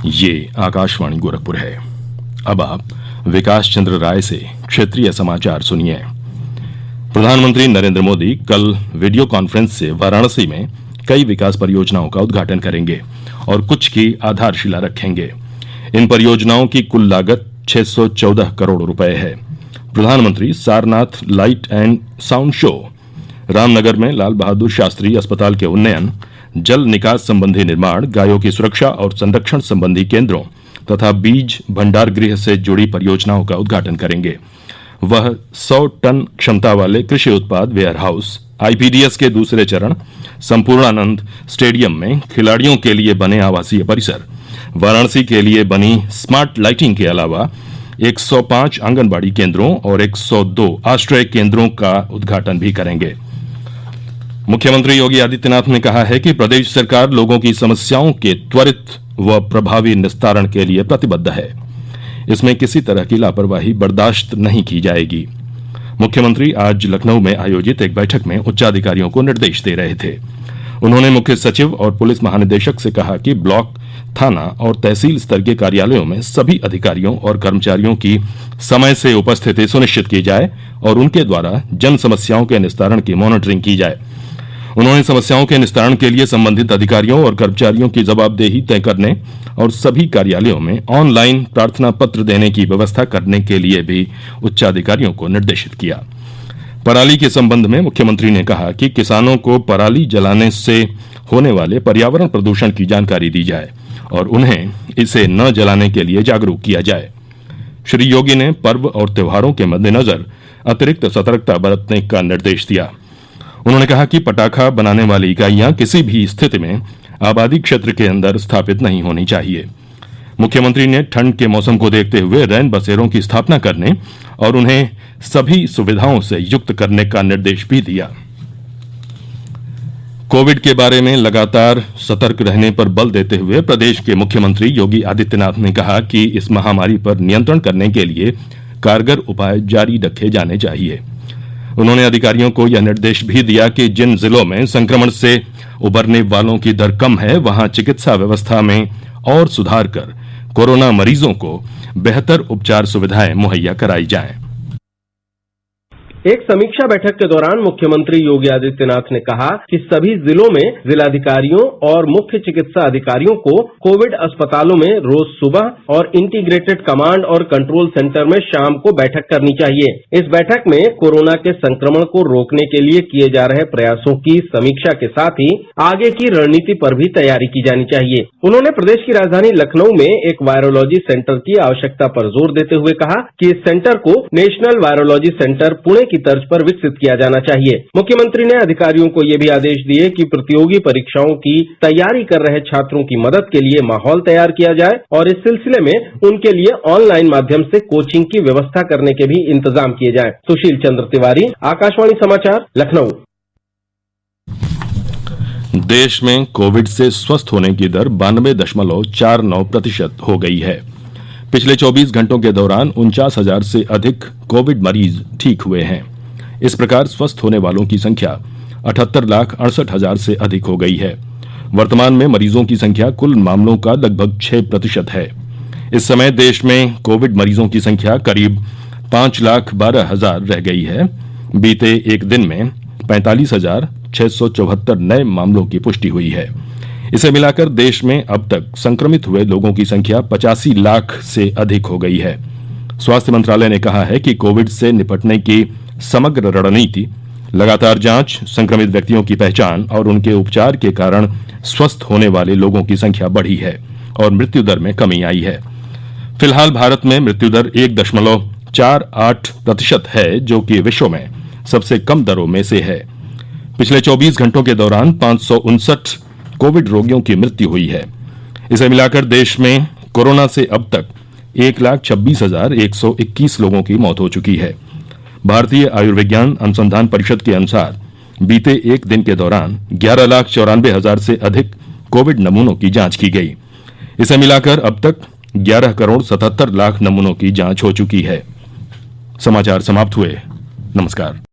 ये आकाशवाणी गोरखपुर है। अब आप विकास चंद्र राय से क्षेत्रीय समाचार सुनिए। प्रधानमंत्री नरेंद्र मोदी कल वीडियो कॉन्फ्रेंस से वाराणसी में कई विकास परियोजनाओं का उद्घाटन करेंगे और कुछ की आधारशिला रखेंगे। इन परियोजनाओं की कुल लागत 614 करोड़ रुपए है। प्रधानमंत्री Sarnath light and sound show, Ramnagar में लाल बहादुर शास्त्री अस्पताल के उन्नयन, जल निकास संबंधी निर्माण, गायों की सुरक्षा और संरक्षण संबंधी केंद्रों तथा बीज भंडार गृह से जुड़ी परियोजनाओं का उद्घाटन करेंगे। वह 100 टन क्षमता वाले कृषि उत्पाद वेयर हाउस, आईपीडीएस के दूसरे चरण, संपूर्णानंद स्टेडियम में खिलाड़ियों के लिए बने आवासीय परिसर, वाराणसी के लिए बनी स्मार्ट लाइटिंग के अलावा 105 आंगनबाड़ी केंद्रों और 102 आश्रय केंद्रों का उद्घाटन भी करेंगे। मुख्यमंत्री योगी आदित्यनाथ ने कहा है कि प्रदेश सरकार लोगों की समस्याओं के त्वरित व प्रभावी निस्तारण के लिए प्रतिबद्ध है। इसमें किसी तरह की लापरवाही बर्दाश्त नहीं की जाएगी। मुख्यमंत्री आज लखनऊ में आयोजित एक बैठक में उच्चाधिकारियों को निर्देश दे रहे थे। उन्होंने मुख्य सचिव और पुलिस महानिदेशक से कहा कि ब्लॉक, थाना और तहसील स्तर के कार्यालयों में सभी अधिकारियों और कर्मचारियों की समय से उपस्थिति सुनिश्चित की जाए और उनके द्वारा जन समस्याओं के निस्तारण की मॉनिटरिंग की जाए। उन्होंने समस्याओं के निस्तारण के लिए संबंधित अधिकारियों और कर्मचारियों की जवाबदेही तय करने और सभी कार्यालयों में ऑनलाइन प्रार्थना पत्र देने की व्यवस्था करने के लिए भी उच्चाधिकारियों को निर्देशित किया। पराली के संबंध में मुख्यमंत्री ने कहा कि किसानों को पराली जलाने से होने वाले पर्यावरण प्रदूषण की जानकारी दी जाए और उन्हें इसे न जलाने के लिए जागरूक किया जाए। श्री योगी ने पर्व और त्योहारों के मद्देनजर अतिरिक्त सतर्कता बरतने का निर्देश दिया। उन्होंने कहा कि पटाखा बनाने वाली इकाइयां किसी भी स्थिति में आबादी क्षेत्र के अंदर स्थापित नहीं होनी चाहिए। मुख्यमंत्री ने ठंड के मौसम को देखते हुए रैन बसेरों की स्थापना करने और उन्हें सभी सुविधाओं से युक्त करने का निर्देश भी दिया। कोविड के बारे में लगातार सतर्क रहने पर बल देते हुए प्रदेश के मुख्यमंत्री योगी आदित्यनाथ ने कहा कि इस महामारी पर नियंत्रण करने के लिए कारगर उपाय जारी रखे जाने चाहिए। उन्होंने अधिकारियों को यह निर्देश भी दिया कि जिन जिलों में संक्रमण से उबरने वालों की दर कम है, वहां चिकित्सा व्यवस्था में और सुधार कर कोरोना मरीजों को बेहतर उपचार सुविधाएं मुहैया कराई जाएं। एक समीक्षा बैठक के दौरान मुख्यमंत्री योगी आदित्यनाथ ने कहा कि सभी जिलों में जिलाधिकारियों और मुख्य चिकित्सा अधिकारियों को कोविड अस्पतालों में रोज सुबह और इंटीग्रेटेड कमांड और कंट्रोल सेंटर में शाम को बैठक करनी चाहिए। इस बैठक में कोरोना के संक्रमण को रोकने के लिए किए जा रहे प्रयासों की समीक्षा के साथ ही आगे की रणनीति पर भी तैयारी की जानी चाहिए। उन्होंने प्रदेश की राजधानी लखनऊ में एक वायरोलॉजी सेंटर की आवश्यकता पर जोर देते हुए कहा कि इस सेंटर को नेशनल वायरोलॉजी सेंटर पुणे की तर्ज पर विकसित किया जाना चाहिए। मुख्यमंत्री ने अधिकारियों को ये भी आदेश दिए कि प्रतियोगी परीक्षाओं की तैयारी कर रहे छात्रों की मदद के लिए माहौल तैयार किया जाए और इस सिलसिले में उनके लिए ऑनलाइन माध्यम से कोचिंग की व्यवस्था करने के भी इंतजाम किए जाएं। सुशील चंद्र तिवारी, आकाशवाणी समाचार, लखनऊ। देश में कोविड से स्वस्थ होने की दर 92.49% हो गई है। पिछले 24 घंटों के दौरान 49,000 से अधिक कोविड मरीज ठीक हुए हैं। इस प्रकार स्वस्थ होने वालों की संख्या 78,68,000 से अधिक हो गई है। वर्तमान में मरीजों की संख्या कुल मामलों का लगभग 6% है। इस समय देश में कोविड मरीजों की संख्या करीब 5,12,000 रह गई है। बीते एक दिन में 45,674 नए मामलों की पुष्टि हुई है। इसे मिलाकर देश में अब तक संक्रमित हुए लोगों की संख्या 85 लाख से अधिक हो गई है। स्वास्थ्य मंत्रालय ने कहा है कि कोविड से निपटने की समग्र रणनीति, लगातार जांच, संक्रमित व्यक्तियों की पहचान और उनके उपचार के कारण स्वस्थ होने वाले लोगों की संख्या बढ़ी है और मृत्यु दर में कमी आई है। फिलहाल भारत में मृत्यु दर 1.48% है, जो कि विश्व में सबसे कम दरों में से है। पिछले 24 घंटों के दौरान 559 कोविड रोगियों की मृत्यु हुई है। इसे मिलाकर देश में कोरोना से अब तक 1,26,121 लोगों की मौत हो चुकी है। भारतीय आयुर्विज्ञान अनुसंधान परिषद के अनुसार बीते एक दिन के दौरान 11,94,000 से अधिक कोविड नमूनों की जांच की गई। इसे मिलाकर अब तक 11,77,00,000 नमूनों की जांच हो चुकी है। समाचार समाप्त हुए। नमस्कार।